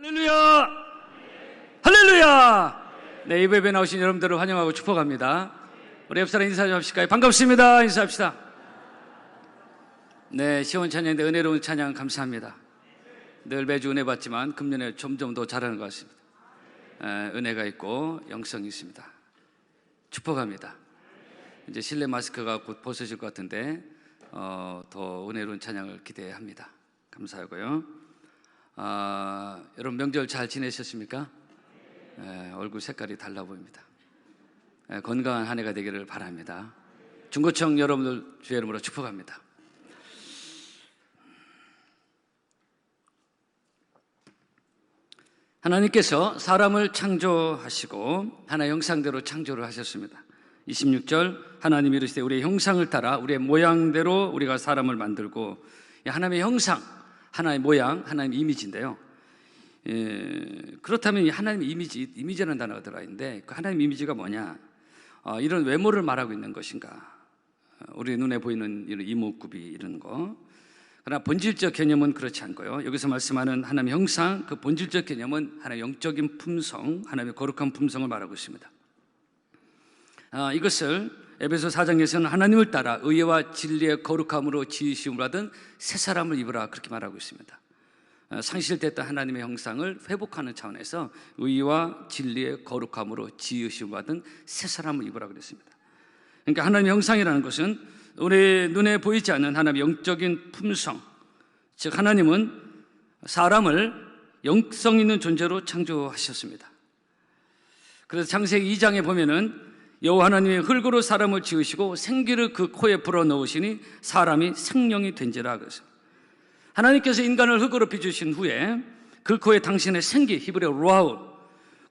할렐루야! 할렐루야! 네, 이 예배에 나오신 여러분들을 환영하고 축복합니다. 우리 옆사람 인사 좀 합시까요? 반갑습니다. 인사합시다. 네, 시원 찬양인데 은혜로운 찬양 감사합니다. 늘 매주 은혜 받지만 금년에 점점 더 잘하는 것 같습니다. 은혜가 있고 영성이 있습니다. 축복합니다. 이제 실내 마스크가 곧 벗어질 것 같은데 더 은혜로운 찬양을 기대합니다. 감사하고요. 여러분 명절 잘 지내셨습니까? 얼굴 색깔이 달라 보입니다. 건강한 한 해가 되기를 바랍니다. 중고청 여러분들 주의 이름으로 축복합니다. 하나님께서 사람을 창조하시고 하나의 형상대로 창조를 하셨습니다. 26절 하나님이 이르시되 우리의 형상을 따라 우리의 모양대로 우리가 사람을 만들고, 하나님의 형상, 하나의 모양, 하나님의 이미지인데요. 그렇다면 이 하나님의 이미지라는 단어가 들어가 있는데 그 하나님의 이미지가 뭐냐? 이런 외모를 말하고 있는 것인가? 우리 눈에 보이는 이런 이목구비 이런 거. 그러나 본질적 개념은 그렇지 않고요. 여기서 말씀하는 하나님의 형상, 그 본질적 개념은 하나님의 영적인 품성, 하나님의 거룩한 품성을 말하고 있습니다. 이것을 에베소 4장에서는 하나님을 따라 의와 진리의 거룩함으로 지으심을 받은 새 사람을 입으라 그렇게 말하고 있습니다. 상실됐던 하나님의 형상을 회복하는 차원에서 의와 진리의 거룩함으로 지으심을 받은 새 사람을 입으라 그랬습니다. 그러니까 하나님의 형상이라는 것은 우리 눈에 보이지 않는 하나님의 영적인 품성, 즉 하나님은 사람을 영성 있는 존재로 창조하셨습니다. 그래서 창세기 2장에 보면은 여호와 하나님이 흙으로 사람을 지으시고 생기를 그 코에 불어넣으시니 사람이 생명이 된지라 그랬어요. 하나님께서 인간을 흙으로 빚으신 후에 그 코에 당신의 생기, 히브리어 루아우,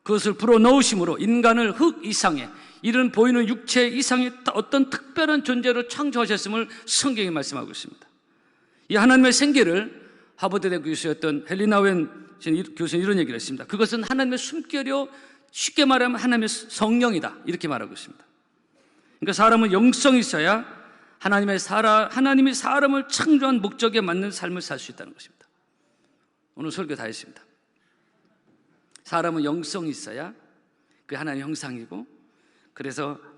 그것을 불어넣으심으로 인간을 흙 이상의, 이런 보이는 육체 이상의 어떤 특별한 존재로 창조하셨음을 성경이 말씀하고 있습니다. 이 하나님의 생기를 하버드대 교수였던 헬리나 웬 교수는 이런 얘기를 했습니다. 그것은 하나님의 숨결이요, 쉽게 말하면 하나님의 성령이다 이렇게 말하고 있습니다. 그러니까 사람은 영성이 있어야 하나님이 사람을 창조한 목적에 맞는 삶을 살 수 있다는 것입니다. 오늘 설교 다 했습니다. 사람은 영성이 있어야 그게 하나님의 형상이고,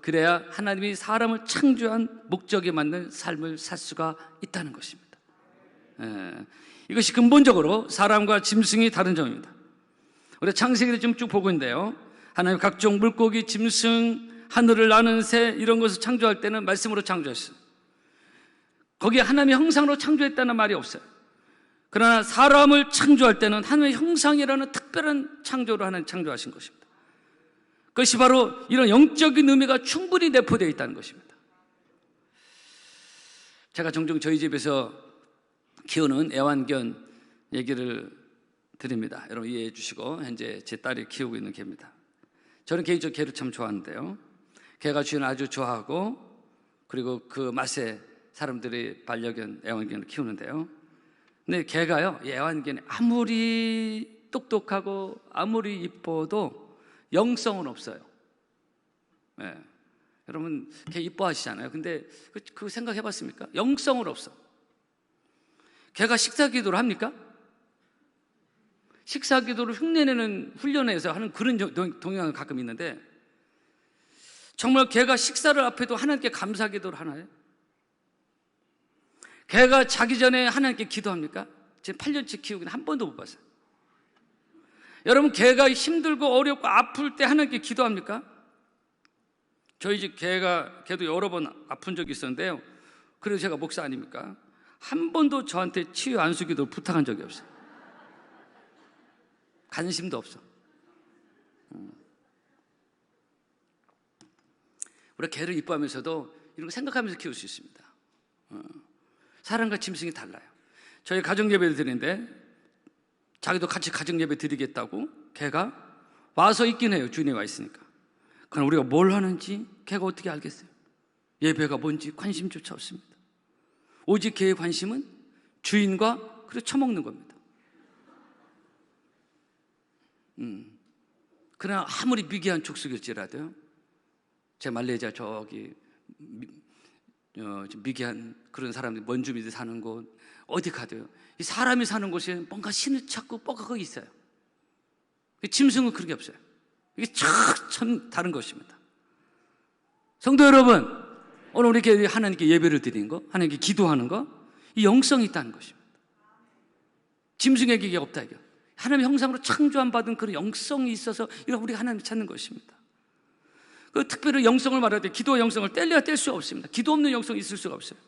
그래야 하나님이 사람을 창조한 목적에 맞는 삶을 살 수가 있다는 것입니다. 이것이 근본적으로 사람과 짐승이 다른 점입니다. 우리 창세기를 좀 쭉 보고 있는데요, 하나님 각종 물고기, 짐승, 하늘을 나는 새 이런 것을 창조할 때는 말씀으로 창조했어요. 거기에 하나님의 형상으로 창조했다는 말이 없어요. 그러나 사람을 창조할 때는 하나님의 형상이라는 특별한 창조로 하나님 창조하신 것입니다. 그것이 바로 이런 영적인 의미가 충분히 내포되어 있다는 것입니다. 제가 종종 저희 집에서 키우는 애완견 얘기를 드립니다. 여러분 이해해 주시고, 현재 제 딸이 키우고 있는 개입니다. 저는 개인적으로 개를 참 좋아하는데요, 개가 주인을 아주 좋아하고, 그리고 그 맛에 사람들이 반려견, 애완견을 키우는데요, 근데 개가요, 이 애완견이 아무리 똑똑하고 아무리 이뻐도 영성은 없어요. 여러분 개 이뻐하시잖아요. 근데 그 생각해 봤습니까? 영성은 없어. 개가 식사 기도를 합니까? 식사 기도를 흉내내는 훈련에서 하는 그런 동향이 가끔 있는데, 정말 개가 식사를 앞에도 하나님께 감사 기도를 하나요? 개가 자기 전에 하나님께 기도합니까? 지금 8년째 키우긴 한 번도 못 봤어요. 여러분 개가 힘들고 어렵고 아플 때 하나님께 기도합니까? 저희 집 개도 여러 번 아픈 적이 있었는데요, 그래서 제가 목사 아닙니까? 한 번도 저한테 치유 안수 기도를 부탁한 적이 없어요. 관심도 없어. 우리가 개를 이뻐하면서도 이런 거 생각하면서 키울 수 있습니다. 사람과 짐승이 달라요. 저희 가정 예배를 드리는데 자기도 같이 가정 예배 드리겠다고 개가 와서 있긴 해요. 주인이 와 있으니까. 그럼 우리가 뭘 하는지 개가 어떻게 알겠어요? 예배가 뭔지 관심조차 없습니다. 오직 개의 관심은 주인과 그래 처먹는 겁니다. 그러나 아무리 미개한 족속일지라도요, 제 말레이시아 저기 미개한 그런 사람들, 원주민들이 사는 곳 어디 가도요, 이 사람이 사는 곳에 뭔가 신을 찾고 뭐가 거기 있어요. 짐승은 그런 게 없어요. 이게 참 다른 것입니다. 성도 여러분, 오늘 이렇게 하나님께 예배를 드리는 거, 하나님께 기도하는 거, 이 영성이 있다는 것입니다. 짐승에게 이게 없다 이거. 하나님의 형상으로 창조한 받은 그런 영성이 있어서 이거 우리가 하나님을 찾는 것입니다. 그 특별히 영성을 말할 때 기도의 영성을 뗄래야 뗄 수 없습니다. 기도 없는 영성이 있을 수가 없어요.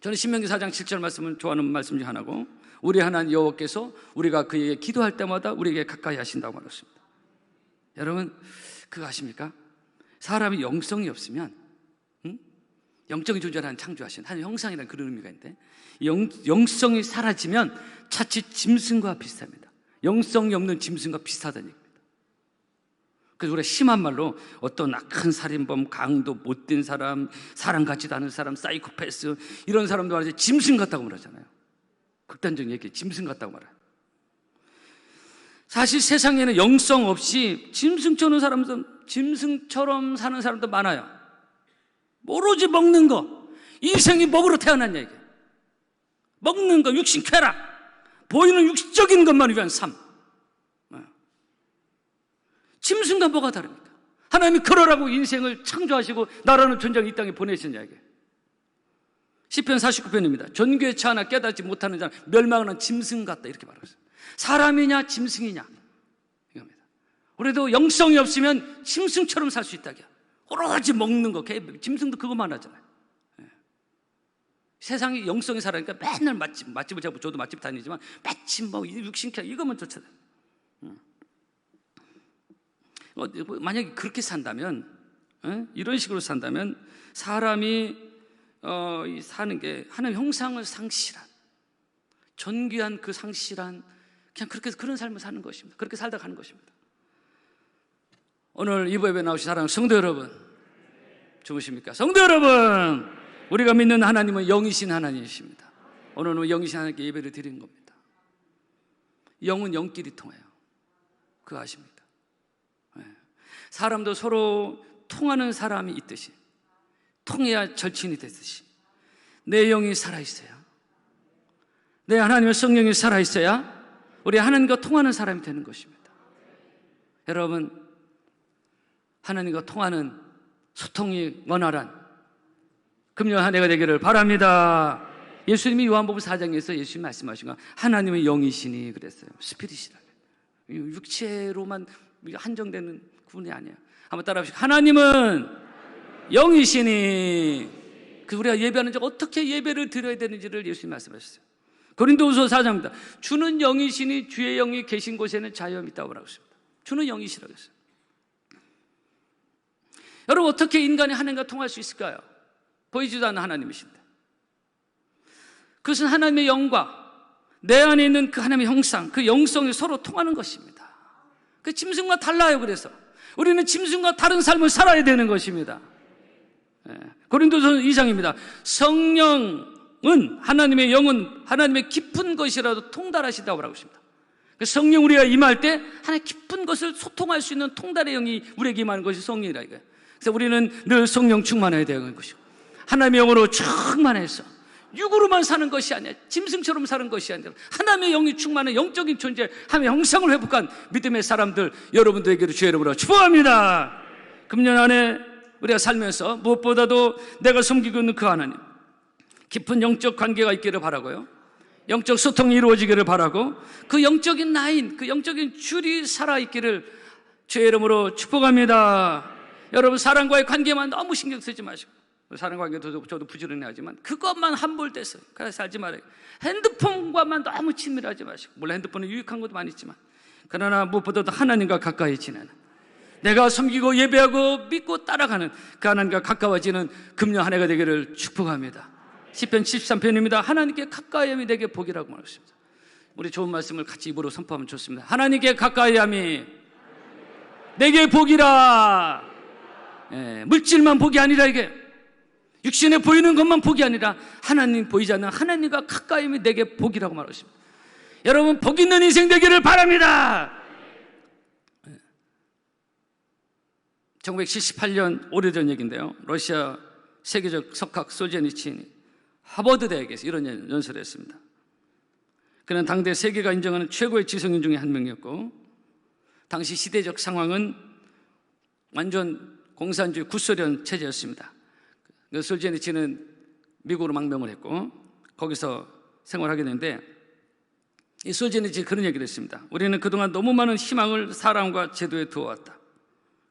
저는 신명기 4장 7절 말씀을 좋아하는 말씀 중 하나고, 우리 하나님 여호와께서 우리가 그에게 기도할 때마다 우리에게 가까이 하신다고 말했습니다. 여러분 그거 아십니까? 사람이 영성이 없으면 영적인 존재라는 창조하신 하나님 형상이라는 그런 의미가 있는데, 영성이 사라지면 자칫 짐승과 비슷합니다. 영성이 없는 짐승과 비슷하다는 얘기입니다. 그래서 우리가 심한 말로 어떤 악한 살인범, 강도, 못된 사람, 사람 같지도 않은 사람, 사이코패스 이런 사람도 말하지 짐승 같다고 말하잖아요. 극단적인 얘기, 짐승 같다고 말해요. 사실 세상에는 영성 없이 짐승처럼 사는 사람도 많아요. 오로지 먹는 거, 인생이 먹으러 태어난 얘기. 먹는 거, 육신 쾌락, 보이는 육적인 것만 위한 삶. 짐승과 뭐가 다릅니까? 하나님이 그러라고 인생을 창조하시고 나라는 존재가 이 땅에 보내신 이야기. 시편 49편입니다. 존귀치 않아 깨닫지 못하는 자는 멸망하는 짐승 같다 이렇게 말하고 있어요. 사람이냐 짐승이냐 이겁니다. 우리도 영성이 없으면 짐승처럼 살 수 있다고요. 오로지 먹는 거, 짐승도 그것만 하잖아요. 세상이 영성이 살아니까 맨날 맛집을 잡고, 저도 맛집 다니지만 마침 뭐 육신캐 이것만 쫓아다녀요. 만약에 그렇게 산다면, 이런 식으로 산다면 사람이 사는 게 하나님의 형상을 상실한, 존귀한 그 상실한, 그냥 그렇게 그런 삶을 사는 것입니다. 그렇게 살다 가는 것입니다. 오늘 이브에 나오신 사랑하는 성도 여러분, 좋으십니까? 성도 여러분, 우리가 믿는 하나님은 영이신 하나님이십니다. 오늘은 영이신 하나님께 예배를 드리는 겁니다. 영은 영끼리 통해요. 그거 아십니까? 사람도 서로 통하는 사람이 있듯이, 통해야 절친이 되듯이 내 영이 살아있어야, 내 하나님의 성령이 살아있어야 우리 하나님과 통하는 사람이 되는 것입니다. 여러분, 하나님과 통하는 소통이 원활한 금년 한 해가 되기를 바랍니다. 예수님이 요한복음 4장에서 예수님이 말씀하신 건 하나님의 영이시니 그랬어요. 스피릿이라. 육체로만 한정되는 구분이 아니에요. 한번 따라합시다. 하나님은 영이시니. 우리가 예배하는 자 어떻게 예배를 드려야 되는지를 예수님이 말씀하셨어요. 고린도후서 4장입니다. 주는 영이시니 주의 영이 계신 곳에는 자유함이 있다고 말하고 있습니다. 주는 영이시라고 했어요. 여러분, 어떻게 인간이 하나님과 통할 수 있을까요? 보이지도 않는 하나님이신데, 그것은 하나님의 영과 내 안에 있는 그 하나님의 형상, 그 영성이 서로 통하는 것입니다. 그 짐승과 달라요. 그래서 우리는 짐승과 다른 삶을 살아야 되는 것입니다. 고린도서 2장입니다. 성령은, 하나님의 영은 하나님의 깊은 것이라도 통달하시다고 말하고 있습니다. 성령 우리가 임할 때 하나님 깊은 것을 소통할 수 있는 통달의 영이 우리에게 임하는 것이 성령이라 이거예요. 그래서 우리는 늘 성령 충만해야 되는 것이고, 하나님의 영으로 충만해서 육으로만 사는 것이 아니라 짐승처럼 사는 것이 아니라 하나님의 영이 충만한 영적인 존재, 하나님의 형상을 회복한 믿음의 사람들 여러분들에게도 주의 이름으로 축복합니다. 금년 안에 우리가 살면서 무엇보다도 내가 섬기고 있는 그 하나님, 깊은 영적 관계가 있기를 바라고요, 영적 소통이 이루어지기를 바라고, 그 영적인 라인, 그 영적인 줄이 살아있기를 주의 이름으로 축복합니다. 여러분, 사람과의 관계만 너무 신경 쓰지 마시고, 사람 관계도 저도 부지런히 하지만 그것만 함몰돼서 그래서 살지 말아요. 핸드폰과만 너무 친밀하지 마시고, 물론 핸드폰은 유익한 것도 많이 있지만, 그러나 무엇보다도 하나님과 가까이 지내는, 내가 섬기고 예배하고 믿고 따라가는 그 하나님과 가까워지는 금년 한 해가 되기를 축복합니다. 시편 73편입니다. 하나님께 가까이함이 내게 복이라고 말했습니다. 우리 좋은 말씀을 같이 입으로 선포하면 좋습니다. 하나님께 가까이함이 내게 복이라. 물질만 복이 아니라, 이게 육신에 보이는 것만 복이 아니라 하나님 보이지 않는 하나님과 가까이함이 내게 복이라고 말했습니다. 여러분, 복 있는 인생 되기를 바랍니다. 1978년 오래전 얘기인데요, 러시아 세계적 석학 솔제니친이 하버드 대학에서 이런 연설을 했습니다. 그는 당대 세계가 인정하는 최고의 지성인 중에 한 명이었고, 당시 시대적 상황은 완전 공산주의 구소련 체제였습니다. 솔제니치는 미국으로 망명을 했고 거기서 생활하게 되는데, 이 솔제니치 그런 얘기를 했습니다. 우리는 그동안 너무 많은 희망을 사람과 제도에 두어왔다.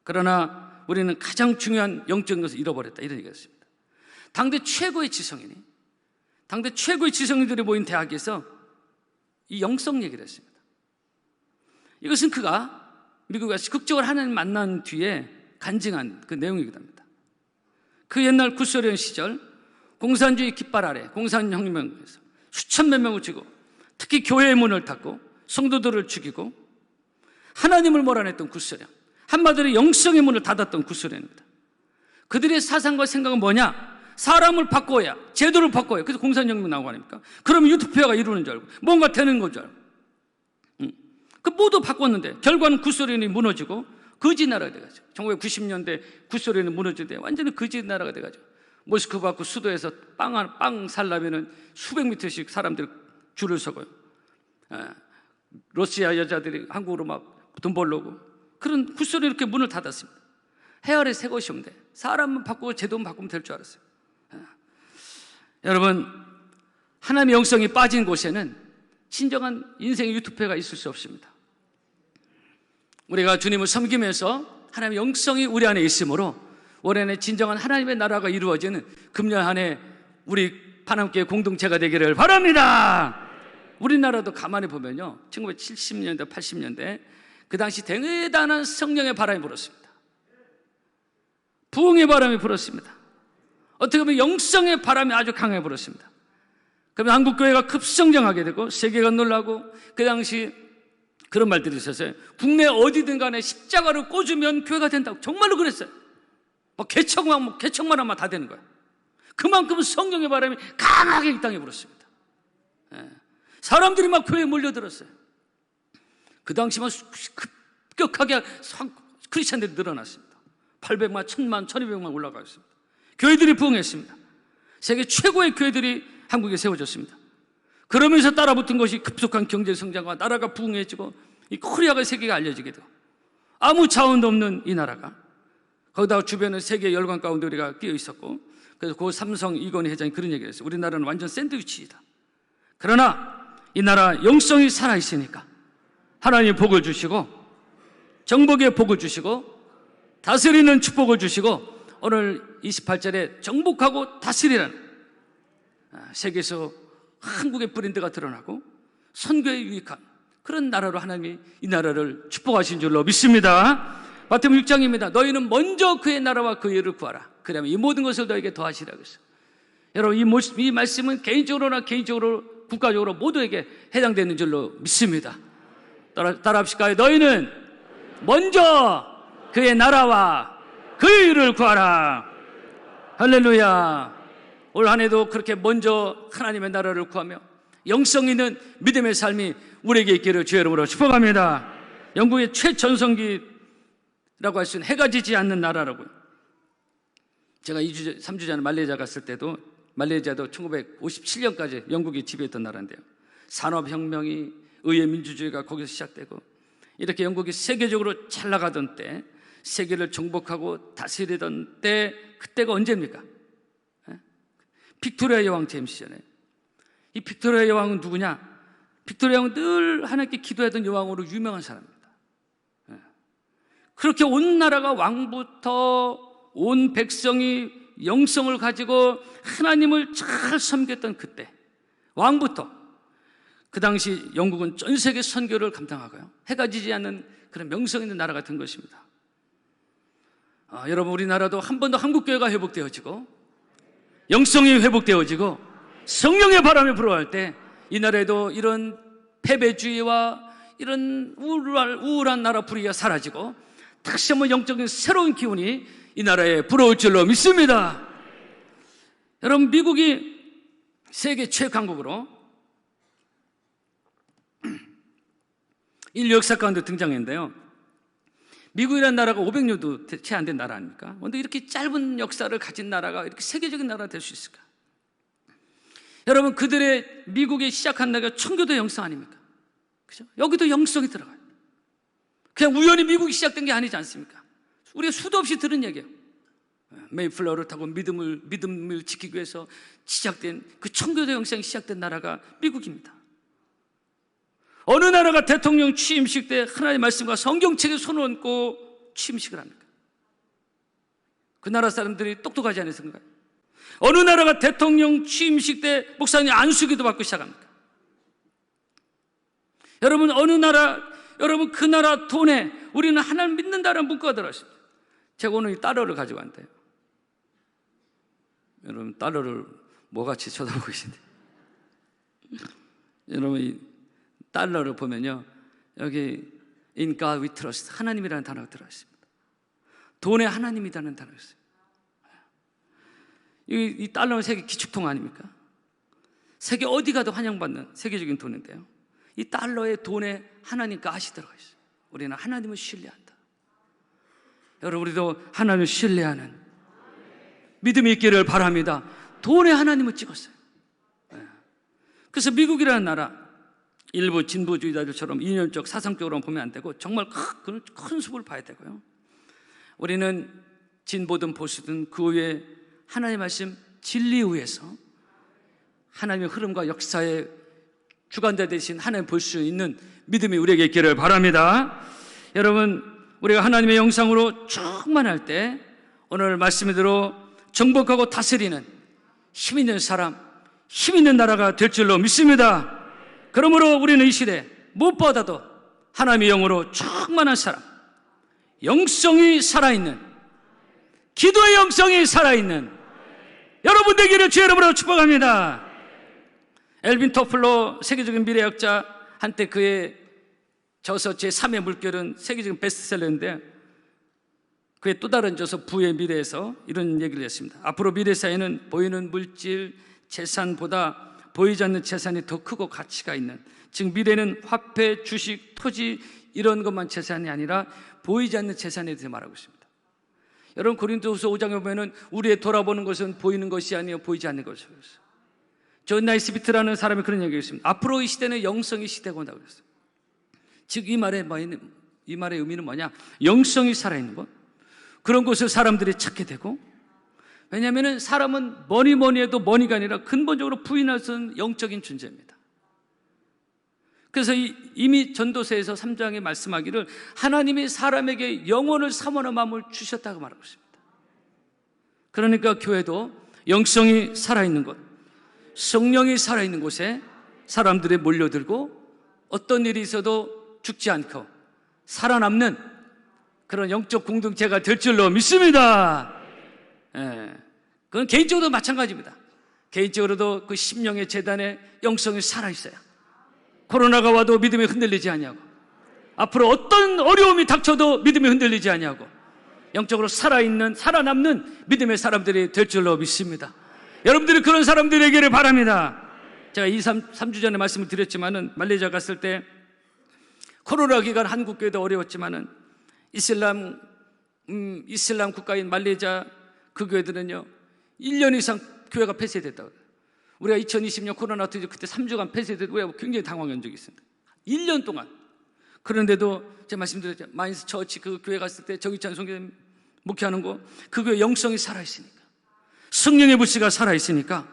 그러나 우리는 가장 중요한 영적인 것을 잃어버렸다. 이런 얘기를 했습니다. 당대 최고의 지성인들이 모인 대학에서 이 영성 얘기를 했습니다. 이것은 그가 미국에 가서 극적으로 하나님 만난 뒤에 간증한 그 내용이기도 합니다. 그 옛날 구소련 시절 공산주의 깃발 아래 공산혁명에서 수천몇 명을 죽이고, 특히 교회의 문을 닫고 성도들을 죽이고 하나님을 몰아냈던 구소련, 한마디로 영성의 문을 닫았던 구소련입니다. 그들의 사상과 생각은 뭐냐? 사람을 바꿔야, 제도를 바꿔야. 그래서 공산혁명 나오고 아닙니까? 그러면 유토피아가 이루는 줄 알고 뭔가 되는 건 줄 알고 그 모두 바꿨는데 결과는 구소련이 무너지고 거지 나라가 돼가지고 1990년대 구소련이 무너질 때 완전히 거지 나라가 돼가지고 모스크바 그 수도에서 빵 살려면은 수백 미터씩 사람들이 줄을 서고요. 러시아 여자들이 한국으로 막 돈 벌려고 그런 구소련이 이렇게 문을 닫았습니다. 해 아래 새 것이 없는데 사람만 바꾸고 제도만 바꾸면 될 줄 알았어요. 여러분, 하나님의 영성이 빠진 곳에는 진정한 인생의 유토피아가 있을 수 없습니다. 우리가 주님을 섬기면서 하나님의 영성이 우리 안에 있으므로 올해 안에 진정한 하나님의 나라가 이루어지는 금년 한 해 우리 파남교회 공동체가 되기를 바랍니다. 우리나라도 가만히 보면요, 1970년대 80년대 그 당시 대단한 성령의 바람이 불었습니다. 부흥의 바람이 불었습니다. 어떻게 보면 영성의 바람이 아주 강하게 불었습니다. 그러면 한국교회가 급성장하게 되고 세계가 놀라고, 그 당시 그런 말들이 있었어요. 국내 어디든 간에 십자가를 꽂으면 교회가 된다고. 정말로 그랬어요. 개척만 하면 다 되는 거야. 그만큼 성령의 바람이 강하게 이 땅에 불었습니다. 사람들이 막 교회에 몰려들었어요. 그 당시만 급격하게 크리스찬들이 늘어났습니다. 800만, 1000만, 1200만 올라가 있습니다. 교회들이 부흥했습니다. 세계 최고의 교회들이 한국에 세워졌습니다. 그러면서 따라붙은 것이 급속한 경제 성장과 나라가 부흥해지고 이 코리아가 세계가 알려지게 되고, 아무 자원도 없는 이 나라가, 거기다가 주변은 세계 열강 가운데 우리가 끼어 있었고, 그래서 고 삼성 이건희 회장이 그런 얘기를 했어요. 우리나라는 완전 샌드위치이다. 그러나 이 나라 영성이 살아있으니까 하나님이 복을 주시고, 정복의 복을 주시고, 다스리는 축복을 주시고, 오늘 28절에 정복하고 다스리라는 세계에서 한국의 브랜드가 드러나고 선교에 유익한 그런 나라로 하나님이 이 나라를 축복하신 줄로 믿습니다. 마태복음 6장입니다. 너희는 먼저 그의 나라와 그의 의를 구하라. 그러면 이 모든 것을 너에게 더하시라고 했어요. 여러분, 이 말씀은 개인적으로나 국가적으로 모두에게 해당되는 줄로 믿습니다. 따라합시다. 너희는 먼저 그의 나라와 그의 의를 구하라. 할렐루야. 올 한 해도 그렇게 먼저 하나님의 나라를 구하며 영성 있는 믿음의 삶이 우리에게 있기를 주의 이름으로 축복합니다. 영국의 최전성기라고 할 수 있는 해가 지지 않는 나라라고요. 제가 3주 전에 말레이시아 갔을 때도, 말레이시아도 1957년까지 영국이 지배했던 나라인데요, 산업혁명이, 의회 민주주의가 거기서 시작되고 이렇게 영국이 세계적으로 잘 나가던 때, 세계를 정복하고 다스리던 때, 그때가 언제입니까? 빅토리아 여왕 제임 시절에. 이 빅토리아 여왕은 누구냐? 빅토리아 여왕은 늘 하나님께 기도하던 여왕으로 유명한 사람입니다. 그렇게 온 나라가 왕부터 온 백성이 영성을 가지고 하나님을 잘 섬겼던 그때, 왕부터, 그 당시 영국은 전 세계 선교를 감당하고요, 해가 지지 않는 그런 명성 있는 나라 같은 것입니다. 여러분, 우리나라도 한 번 더 한국교회가 회복되어지고 영성이 회복되어지고 성령의 바람이 불어올 때 이 나라에도 이런 패배주의와 이런 우울한 나라 분위기가 사라지고 다시 한번 영적인 새로운 기운이 이 나라에 불어올 줄로 믿습니다. 여러분, 미국이 세계 최강국으로 인류 역사 가운데 등장했는데요, 미국이라는 나라가 500년도 채 안 된 나라 아닙니까? 그런데 이렇게 짧은 역사를 가진 나라가 이렇게 세계적인 나라가 될 수 있을까? 여러분, 그들의 미국이 시작한 나라가 청교도 영성 아닙니까? 그죠? 여기도 영성이 들어가요. 그냥 우연히 미국이 시작된 게 아니지 않습니까? 우리가 수도 없이 들은 얘기예요. 메이플라워를 타고 믿음을 지키기 위해서 시작된 그 청교도 영상이 시작된 나라가 미국입니다. 어느 나라가 대통령 취임식 때 하나님의 말씀과 성경책에 손을 얹고 취임식을 합니까? 그 나라 사람들이 똑똑하지 않았을까요? 어느 나라가 대통령 취임식 때 목사님 안수기도 받고 시작합니까? 여러분, 어느 나라, 여러분 그 나라 돈에 우리는 하나님 믿는다는 문구가 들어있습니다. 제가 오늘 이 달러를 가지고 왔는데요. 여러분, 달러를 뭐같이 쳐다보고 계신데, 여러분 이 달러를 보면요, 여기 In God we trust, 하나님이라는 단어가 들어있습니다. 돈에 하나님이라는 단어가 있어요. 이 달러는 세계 기축통 아닙니까? 세계 어디 가도 환영받는 세계적인 돈인데요, 이 달러의 돈에 하나님 God이 들어가 있어요. 우리는 하나님을 신뢰한다. 여러분, 우리도 하나님을 신뢰하는 믿음이 있기를 바랍니다. 돈에 하나님을 찍었어요. 그래서 미국이라는 나라, 일부 진보주의자들처럼 이념적 사상적으로만 보면 안 되고 정말 큰 숲을 봐야 되고요. 우리는 진보든 보수든 그 위에 하나님의 말씀 진리 위에서 하나님의 흐름과 역사의 주관자 되신 하나님 볼 수 있는 믿음이 우리에게 있기를 바랍니다. 여러분, 우리가 하나님의 영상으로 충만할 때 오늘 말씀대로 정복하고 다스리는 힘 있는 사람, 힘 있는 나라가 될 줄로 믿습니다. 그러므로 우리는 이 시대 무엇보다도 하나님의 영으로 충만한 사람, 영성이 살아있는, 기도의 영성이 살아있는 여러분 되기를 주의 이름으로 축복합니다. 엘빈 토플러 세계적인 미래학자, 한때 그의 저서 제3의 물결은 세계적인 베스트셀러인데, 그의 또 다른 저서 부의 미래에서 이런 얘기를 했습니다. 앞으로 미래 사회는 보이는 물질, 재산보다 보이지 않는 재산이 더 크고 가치가 있는, 즉 미래는 화폐, 주식, 토지 이런 것만 재산이 아니라 보이지 않는 재산에 대해서 말하고 있습니다. 여러분, 고린도후서 5장에 보면은 우리의 돌아보는 것은 보이는 것이 아니요 보이지 않는 것이었어요. 존 나이스비트라는 사람이 그런 얘기를 했습니다. 앞으로 이 시대는 영성의 시대가 온다고 그랬어요. 즉 이 말의 의미는 뭐냐? 영성이 살아있는 것, 그런 것을 사람들이 찾게 되고, 왜냐하면 사람은 뭐니 해도 뭐니가 아니라 근본적으로 부인할 수 없는 영적인 존재입니다. 그래서 이미 전도서에서 3장에 말씀하기를 하나님이 사람에게 영혼을 사모하는 마음을 주셨다고 말하고 있습니다. 그러니까 교회도 영성이 살아있는 곳, 성령이 살아있는 곳에 사람들이 몰려들고 어떤 일이 있어도 죽지 않고 살아남는 그런 영적 공동체가 될 줄로 믿습니다. 그건 개인적으로도 마찬가지입니다. 개인적으로도 그 심령의 재단에 영성이 살아있어요. 코로나가 와도 믿음이 흔들리지 않냐고, 앞으로 어떤 어려움이 닥쳐도 믿음이 흔들리지 않냐고, 영적으로 살아있는, 살아남는 믿음의 사람들이 될 줄로 믿습니다. 여러분들이 그런 사람들이 되기를 바랍니다. 제가 3주 전에 말씀을 드렸지만은, 말레이시아 갔을 때 코로나 기간 한국 교회도 어려웠지만은 이슬람 국가인 말레이시아 그 교회들은요 1년 이상 교회가 폐쇄됐다고. 우리가 2020년 코로나 때 그때 3주간 폐쇄됐고 우리가 굉장히 당황한 적이 있습니다. 1년 동안. 그런데도 제가 말씀드렸죠. 마인스 처치 그 교회 갔을 때 정희찬 선교사님 목회하는 거, 그 교회 영성이 살아있으니까, 성령의 불씨가 살아있으니까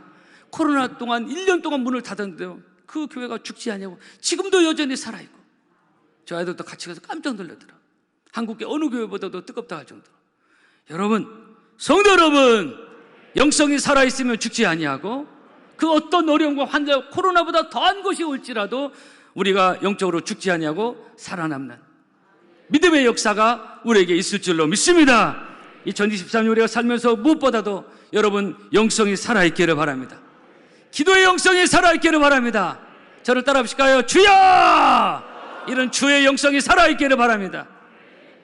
코로나 동안 1년 동안 문을 닫았는데요 그 교회가 죽지 않냐고 지금도 여전히 살아있고, 저 아이들도 같이 가서 깜짝 놀라더라. 한국의 어느 교회보다도 뜨겁다 할 정도로. 여러분, 성도 여러분, 영성이 살아있으면 죽지 아니하고 그 어떤 어려움과 환자, 코로나보다 더한 것이 올지라도 우리가 영적으로 죽지 아니하고 살아남는 믿음의 역사가 우리에게 있을 줄로 믿습니다. 2023년 우리가 살면서 무엇보다도 여러분 영성이 살아있기를 바랍니다. 기도의 영성이 살아있기를 바랍니다. 저를 따라 하실까요? 주여! 이런 주의 영성이 살아있기를 바랍니다.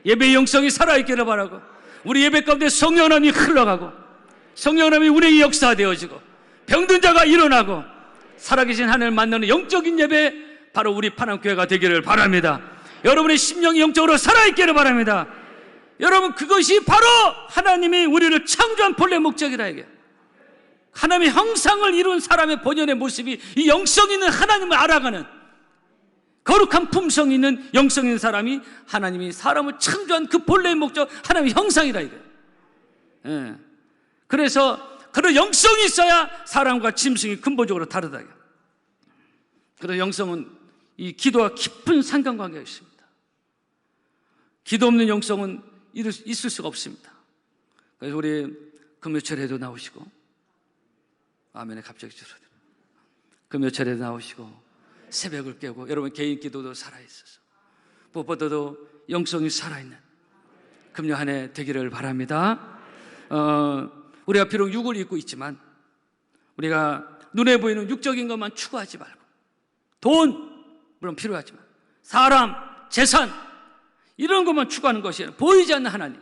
예배의 영성이 살아있기를 바라고, 우리 예배 가운데 성령 하나님이 흘러가고 성령 하나님이 우리에게 역사되어지고 병든 자가 일어나고 살아계신 하나님을 만나는 영적인 예배, 바로 우리 파남교회가 되기를 바랍니다. 여러분의 심령이 영적으로 살아있기를 바랍니다. 여러분, 그것이 바로 하나님이 우리를 창조한 본래 목적이라. 이게 하나님의 형상을 이룬 사람의 본연의 모습이 이 영성 있는 하나님을 알아가는, 거룩한 품성이 있는 영성 있는 사람이 하나님이 사람을 창조한 그 본래의 목적, 하나님의 형상이라 이거예요. 예. 그래서 그런 영성이 있어야 사람과 짐승이 근본적으로 다르다. 그래서 영성은 이 기도와 깊은 상관관계가 있습니다. 기도 없는 영성은 있을 수가 없습니다. 그래서 우리 금요철에도 나오시고, 아멘에 갑자기 줄어들어요. 금요철에도 나오시고 새벽을 깨고 여러분 개인 기도도 살아있어서 무엇보다도 영성이 살아있는 금요 한 해 되기를 바랍니다. 우리가 비록 육을 입고 있지만 우리가 눈에 보이는 육적인 것만 추구하지 말고, 돈 물론 필요하지만 사람, 재산 이런 것만 추구하는 것이 아니라 보이지 않는 하나님,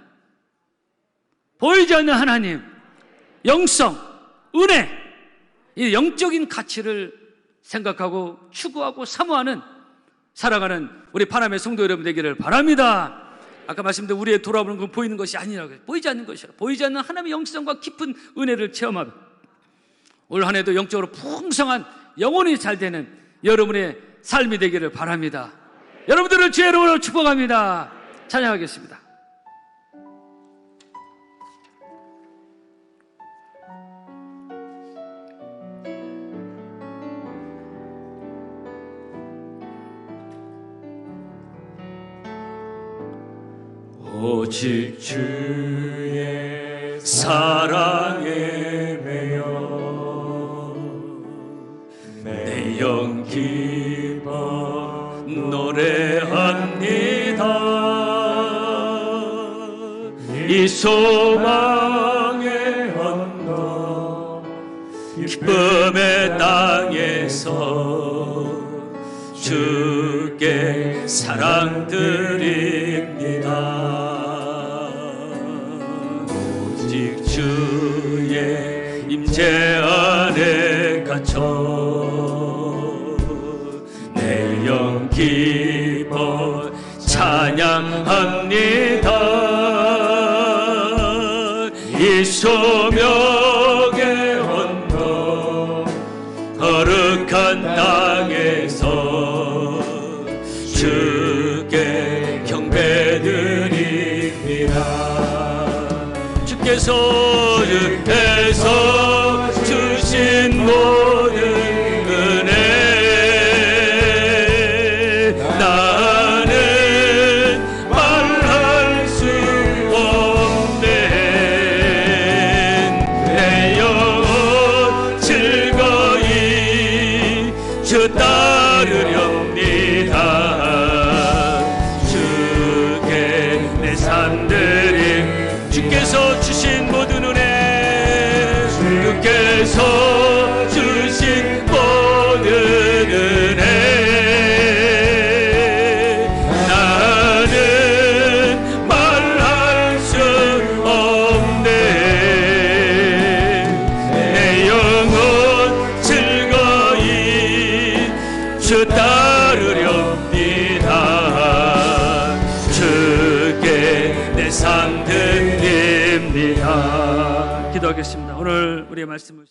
보이지 않는 하나님, 영성, 은혜, 이 영적인 가치를 생각하고 추구하고 사모하는 살아가는 우리 파남의 성도 여러분 되기를 바랍니다. 아까 말씀드린 우리의 돌아보는 건 보이는 것이 아니라고 해요. 보이지 않는 것이라. 보이지 않는 하나님의 영성과 깊은 은혜를 체험하며 올 한 해도 영적으로 풍성한 영혼이 잘 되는 여러분의 삶이 되기를 바랍니다. 여러분들을 주의 이름으로 축복합니다. 찬양하겠습니다. 오직 주의 사랑에 매여 내 영 기뻐 노래합니다. 이 소망의 언덕 기쁨의 땅에서 주께 사랑 드립니다. 오직 주의 임재 안에 갇혀 내 영 기뻐 찬양합니다. 이 소명의 언덕 거룩한 땅에서 주께 경배드립니다. 주께서 주신 모든 은혜 나는 말할 수 없네. 내 영혼 즐거이 주 따르렵니다. 주께 내 삶들이 주께서 주신 모든 은혜, 주께서 주신 모든 은혜 나는 말할 수 없네. 내 영혼 즐거이 주 따르렵니다. 주께 내 삶 드립니다. 기도하겠습니다. 오늘 우리의 말씀을